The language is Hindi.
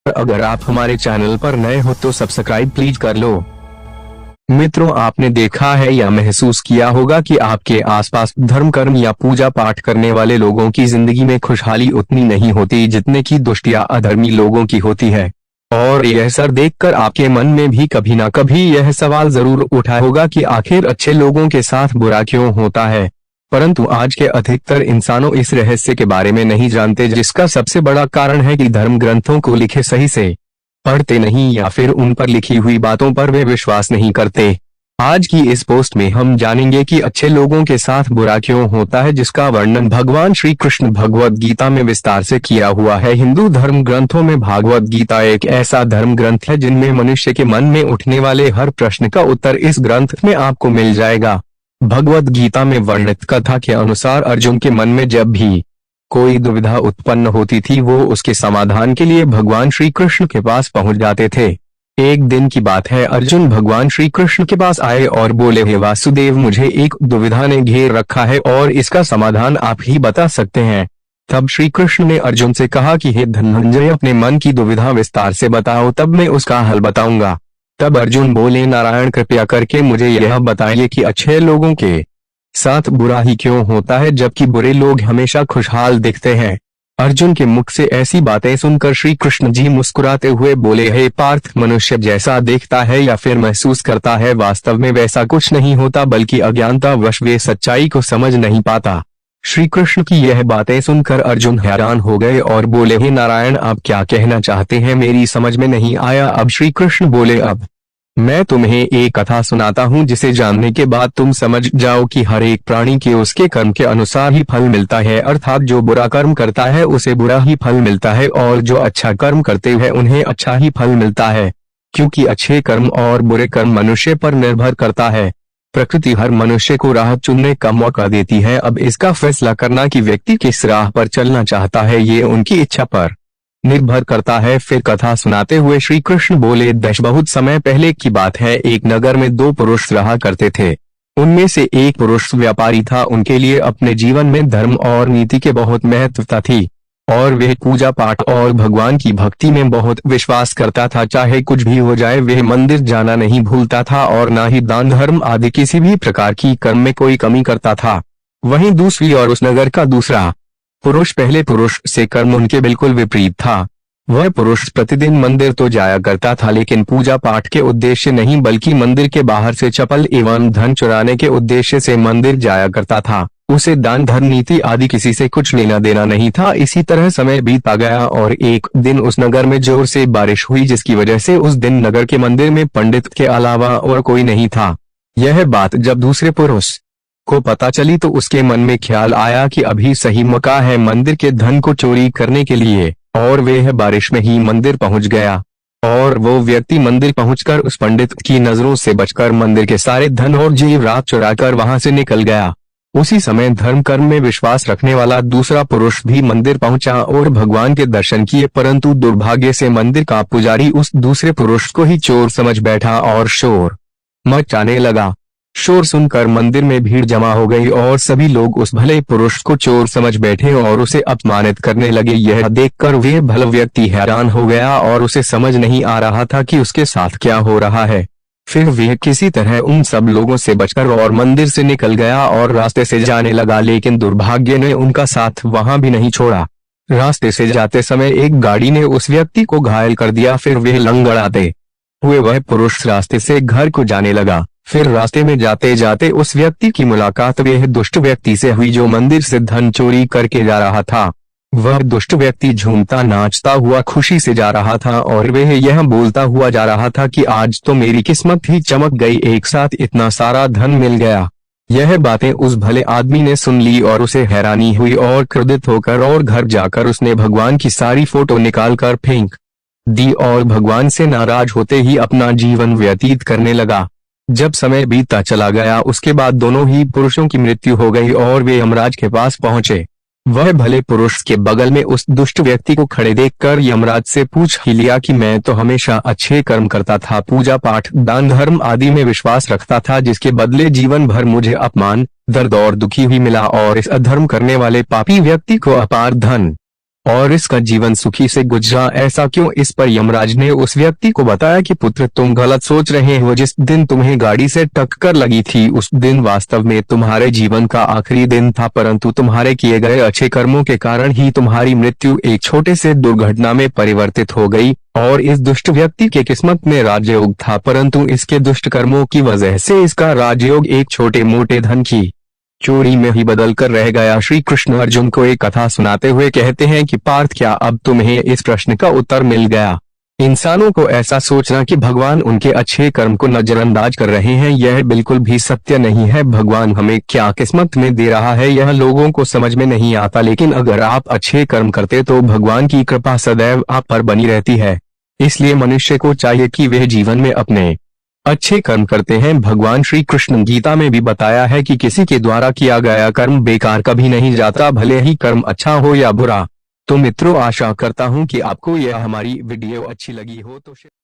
अगर आप हमारे चैनल पर नए हो तो सब्सक्राइब प्लीज कर लो। मित्रों, आपने देखा है या महसूस किया होगा कि आपके आसपास धर्म कर्म या पूजा पाठ करने वाले लोगों की जिंदगी में खुशहाली उतनी नहीं होती जितने की दुष्ट या अधर्मी लोगों की होती है। और यह सब देखकर आपके मन में भी कभी ना कभी यह सवाल जरूर उठा होगा कि आखिर अच्छे लोगों के साथ बुरा क्यों होता है। परंतु आज के अधिकतर इंसानों इस रहस्य के बारे में नहीं जानते, जिसका सबसे बड़ा कारण है कि धर्म ग्रंथों को लिखे सही से पढ़ते नहीं या फिर उन पर लिखी हुई बातों पर वे विश्वास नहीं करते। आज की इस पोस्ट में हम जानेंगे कि अच्छे लोगों के साथ बुरा क्यों होता है, जिसका वर्णन भगवान श्री कृष्ण भगवत गीता में विस्तार से किया हुआ है। हिंदू धर्म ग्रंथों में भागवत गीता एक ऐसा धर्म ग्रंथ है जिनमें मनुष्य के मन में उठने वाले हर प्रश्न का उत्तर इस ग्रंथ में आपको मिल जाएगा। भगवत गीता में वर्णित कथा के अनुसार अर्जुन के मन में जब भी कोई दुविधा उत्पन्न होती थी, वो उसके समाधान के लिए भगवान श्री कृष्ण के पास पहुंच जाते थे। एक दिन की बात है, अर्जुन भगवान श्री कृष्ण के पास आए और बोले, हे वासुदेव, मुझे एक दुविधा ने घेर रखा है और इसका समाधान आप ही बता सकते हैं। तब श्री कृष्ण ने अर्जुन से कहा कि हे धनंजय, अपने मन की दुविधा विस्तार से बताओ, तब मैं उसका हल बताऊंगा। तब अर्जुन बोले, नारायण, कृपया करके मुझे यह बताइए कि अच्छे लोगों के साथ बुरा ही क्यों होता है जबकि बुरे लोग हमेशा खुशहाल दिखते हैं। अर्जुन के मुख से ऐसी बातें सुनकर श्री कृष्ण जी मुस्कुराते हुए बोले, हे पार्थ, मनुष्य जैसा देखता है या फिर महसूस करता है, वास्तव में वैसा कुछ नहीं होता, बल्कि अज्ञानतावश वे सच्चाई को समझ नहीं पाता। श्री कृष्ण की यह बातें सुनकर अर्जुन हैरान हो गए और बोले, हे नारायण, आप क्या कहना चाहते हैं, मेरी समझ में नहीं आया। अब श्री कृष्ण बोले, अब मैं तुम्हें एक कथा सुनाता हूँ जिसे जानने के बाद तुम समझ जाओ कि हर एक प्राणी के उसके कर्म के अनुसार ही फल मिलता है, अर्थात जो बुरा कर्म करता है उसे बुरा ही फल मिलता है और जो अच्छा कर्म करते हैं उन्हें अच्छा ही फल मिलता है, क्योंकि अच्छे कर्म और बुरे कर्म मनुष्य पर निर्भर करता है। प्रकृति हर मनुष्य को राह चुनने का मौका देती है। अब इसका फैसला करना कि व्यक्ति किस राह पर चलना चाहता है, ये उनकी इच्छा पर निर्भर करता है। फिर कथा सुनाते हुए श्री कृष्ण बोले, बहुत समय पहले की बात है, एक नगर में दो पुरुष रहा करते थे। उनमें से एक पुरुष व्यापारी था। उनके लिए अपने जीवन में धर्म और नीति के बहुत महत्वता थी और वह पूजा पाठ और भगवान की भक्ति में बहुत विश्वास करता था। चाहे कुछ भी हो जाए, वह मंदिर जाना नहीं भूलता था और न ही दान धर्म आदि किसी भी प्रकार की कर्म में कोई कमी करता था। वहीं दूसरी और उस नगर का दूसरा पुरुष, पहले पुरुष से कर्म उनके बिल्कुल विपरीत था। वह पुरुष प्रतिदिन मंदिर तो जाया करता था, लेकिन पूजा पाठ के उद्देश्य नहीं बल्कि मंदिर के बाहर से चपल एवं धन चुराने के उद्देश्य से मंदिर जाया करता था। उसे दान धर्म नीति आदि किसी से कुछ लेना देना नहीं था। इसी तरह समय बीता गया और एक दिन उस नगर में जोर से बारिश हुई, जिसकी वजह से उस दिन नगर के मंदिर में पंडित के अलावा और कोई नहीं था। यह बात जब दूसरे पुरुष को पता चली तो उसके मन में ख्याल आया कि अभी सही मौका है मंदिर के धन को चोरी करने के लिए, और वह बारिश में ही मंदिर पहुंच गया। और वो व्यक्ति मंदिर पहुंचकर उस पंडित की नजरों से बचकर मंदिर के सारे धन और जेवरात चुराकर वहां से निकल गया। उसी समय धर्म कर्म में विश्वास रखने वाला दूसरा पुरुष भी मंदिर पहुंचा और भगवान के दर्शन किए, परंतु दुर्भाग्य से मंदिर का पुजारी उस दूसरे पुरुष को ही चोर समझ बैठा और शोर मचाने लगा। शोर सुनकर मंदिर में भीड़ जमा हो गई और सभी लोग उस भले पुरुष को चोर समझ बैठे और उसे अपमानित करने लगे। यह देखकर वह भला व्यक्ति हैरान हो गया और उसे समझ नहीं आ रहा था कि उसके साथ क्या हो रहा है। फिर वह किसी तरह उन सब लोगों से बचकर और मंदिर से निकल गया और रास्ते से जाने लगा, लेकिन दुर्भाग्य ने उनका साथ वहां भी नहीं छोड़ा। रास्ते से जाते समय एक गाड़ी ने उस व्यक्ति को घायल कर दिया। फिर वह लंगड़ाते हुए वह पुरुष रास्ते से घर को जाने लगा। फिर रास्ते में जाते जाते उस व्यक्ति की मुलाकात वह दुष्ट व्यक्ति से हुई जो मंदिर से धन चोरी करके जा रहा था। वह दुष्ट व्यक्ति झूमता नाचता हुआ खुशी से जा रहा था और वह यह बोलता हुआ जा रहा था कि आज तो मेरी किस्मत ही चमक गई, एक साथ इतना सारा धन मिल गया। यह बातें उस भले आदमी ने सुन ली और उसे हैरानी हुई और क्रोधित होकर और घर जाकर उसने भगवान की सारी फोटो निकाल कर फेंक दी और भगवान से नाराज होते ही अपना जीवन व्यतीत करने लगा। जब समय बीतता चला गया, उसके बाद दोनों ही पुरुषों की मृत्यु हो गई और वे यमराज के पास पहुंचे। वह भले पुरुष के बगल में उस दुष्ट व्यक्ति को खड़े देखकर यमराज से पूछ ही लिया कि मैं तो हमेशा अच्छे कर्म करता था, पूजा पाठ दान धर्म आदि में विश्वास रखता था, जिसके बदले जीवन भर मुझे अपमान, दर्द और दुखी ही मिला और इस अधर्म करने वाले पापी व्यक्ति को अपार धन और इसका जीवन सुखी से गुजरा। ऐसा क्यों? इस पर यमराज ने उस व्यक्ति को बताया कि पुत्र, तुम गलत सोच रहे हो। जिस दिन तुम्हें गाड़ी से टक्कर लगी थी उस दिन वास्तव में तुम्हारे जीवन का आखिरी दिन था, परंतु तुम्हारे किए गए अच्छे कर्मों के कारण ही तुम्हारी मृत्यु एक छोटे से दुर्घटना में परिवर्तित हो गई। और इस दुष्ट व्यक्ति के किस्मत में राजयोग था, परंतु इसके दुष्ट कर्मों की वजह से इसका राजयोग एक छोटे मोटे धन की चोरी में ही बदल कर रह गया। श्री कृष्ण अर्जुन को एक कथा सुनाते हुए कहते हैं कि पार्थ, क्या अब तुम्हें इस प्रश्न का उत्तर मिल गया? इंसानों को ऐसा सोचना कि भगवान उनके अच्छे कर्म को नजरअंदाज कर रहे हैं, यह बिल्कुल भी सत्य नहीं है। भगवान हमें क्या किस्मत में दे रहा है यह लोगों को समझ में नहीं आता, लेकिन अगर आप अच्छे कर्म करते तो भगवान की कृपा सदैव आप पर बनी रहती है। इसलिए मनुष्य को चाहिए कि वह जीवन में अपने अच्छे कर्म करते हैं। भगवान श्री कृष्ण गीता में भी बताया है कि किसी के द्वारा किया गया कर्म बेकार कभी नहीं जाता, भले ही कर्म अच्छा हो या बुरा। तो मित्रों, आशा करता हूँ कि आपको यह हमारी वीडियो अच्छी लगी हो तो